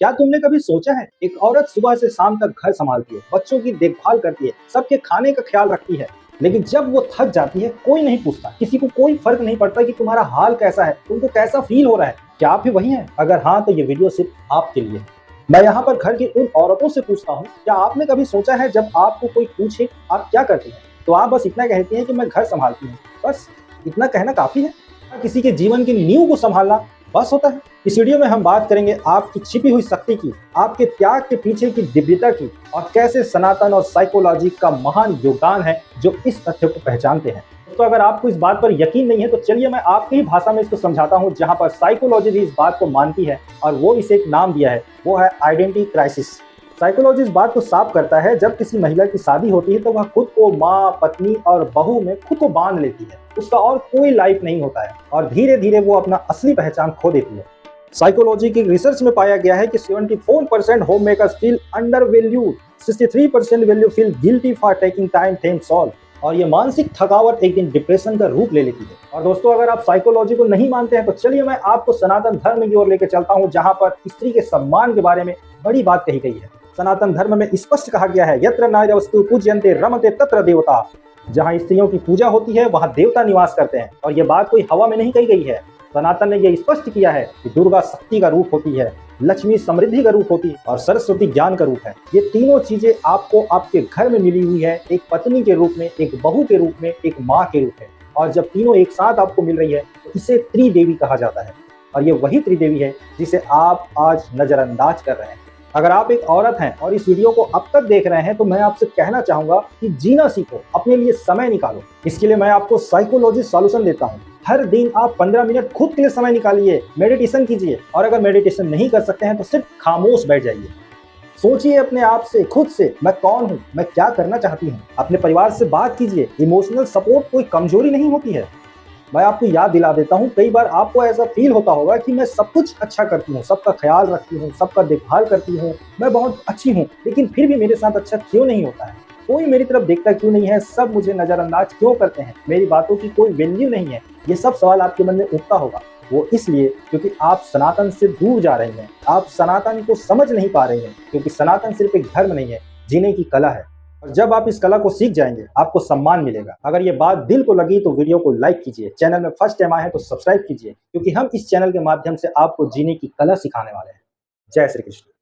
क्या तुमने कभी सोचा है एक औरत सुबह से शाम तक घर संभालती है, बच्चों की देखभाल करती है, सबके खाने का ख्याल रखती है, लेकिन जब वो थक जाती है कोई नहीं पूछता, किसी को कोई फर्क नहीं पड़ता कि तुम्हारा हाल कैसा है, तुमको कैसा फील हो रहा है। क्या आप भी वही हैं? अगर हाँ तो ये वीडियो सिर्फ आपके लिए है। मैं यहाँ पर घर की उन औरतों से पूछता हूँ, क्या आपने कभी सोचा है जब आपको कोई पूछे आप क्या करती हैं, तो आप बस इतना कहती हैं कि मैं घर संभालती हूँ। बस इतना कहना काफी है? किसी के जीवन की नींव को संभालना बस होता है? इस वीडियो में हम बात करेंगे आपकी छिपी हुई शक्ति की, आपके त्याग के पीछे की दिव्यता की, और कैसे सनातन और साइकोलॉजी का महान योगदान है जो इस तथ्य को पहचानते हैं। तो अगर आपको इस बात पर यकीन नहीं है तो चलिए मैं आपकी ही भाषा में इसको समझाता हूँ, जहाँ पर साइकोलॉजी भी इस बात को मानती है और वो इसे एक नाम दिया है, वो है आइडेंटिटी क्राइसिस। साइकोलॉजी इस बात को साफ करता है, जब किसी महिला की शादी होती है तो वह खुद को माँ, पत्नी और बहू में खुद को बांध लेती है। उसका और कोई लाइफ नहीं होता है और धीरे धीरे वो अपना असली पहचान खो देती है। साइकोलॉजी की रिसर्च में पाया गया है कि 74% homemakers feel undervalued, 63% value feel guilty for taking time themselves, और ये मानसिक थकावट एक दिन डिप्रेशन का रूप ले लेती है। और दोस्तों, अगर आप साइकोलॉजी को नहीं मानते हैं तो चलिए मैं आपको सनातन धर्म की ओर लेकर चलता हूँ, जहाँ पर स्त्री के सम्मान के बारे में बड़ी बात कही गई है। सनातन धर्म में स्पष्ट कहा गया है, यत्र नार्यस्तु पूज्यन्ते रमते तत्र देवता। जहाँ स्त्रियों की पूजा होती है वहाँ देवता निवास करते हैं, और ये बात कोई हवा में नहीं कही गई है। सनातन ने यह स्पष्ट किया है कि दुर्गा शक्ति का रूप होती है, लक्ष्मी समृद्धि का रूप होती है और सरस्वती ज्ञान का रूप है। ये तीनों चीजें आपको आपके घर में मिली हुई है, एक पत्नी के रूप में, एक बहू के रूप में, एक माँ के रूप में। और जब तीनों एक साथ आपको मिल रही है तो इसे त्रिदेवी कहा जाता है, और ये वही त्रिदेवी है जिसे आप आज नजरअंदाज कर रहे हैं। अगर आप एक औरत हैं और इस वीडियो को अब तक देख रहे हैं तो मैं आपसे कहना चाहूंगा कि जीना सीखो, अपने लिए समय निकालो। इसके लिए मैं आपको साइकोलॉजी सॉल्यूशन देता हूं। हर दिन आप 15 मिनट खुद के लिए समय निकालिए, मेडिटेशन कीजिए, और अगर मेडिटेशन नहीं कर सकते हैं तो सिर्फ खामोश बैठ जाइए। सोचिए अपने आप से, खुद से, मैं कौन हूँ, मैं क्या करना चाहती हूँ। अपने परिवार से बात कीजिए। इमोशनल सपोर्ट कोई कमजोरी नहीं होती है। मैं आपको याद दिला देता हूँ, कई बार आपको ऐसा फील होता होगा कि मैं सब कुछ अच्छा करती हूँ, सबका ख्याल रखती हूँ, सबका देखभाल करती हूँ, मैं बहुत अच्छी हूँ, लेकिन फिर भी मेरे साथ अच्छा क्यों नहीं होता है? कोई मेरी तरफ देखता क्यों नहीं है? सब मुझे नजरअंदाज क्यों करते हैं? मेरी बातों की कोई वैल्यू नहीं है? ये सब सवाल आपके मन में उठता होगा। वो इसलिए क्योंकि आप सनातन से दूर जा रहे हैं, आप सनातन को समझ नहीं पा रहे हैं, क्योंकि सनातन सिर्फ एक धर्म नहीं है, जीने की कला है। और जब आप इस कला को सीख जाएंगे आपको सम्मान मिलेगा। अगर ये बात दिल को लगी तो वीडियो को लाइक कीजिए, चैनल में फर्स्ट टाइम आए हैं तो सब्सक्राइब कीजिए, क्योंकि हम इस चैनल के माध्यम से आपको जीने की कला सिखाने वाले हैं। जय श्री कृष्ण।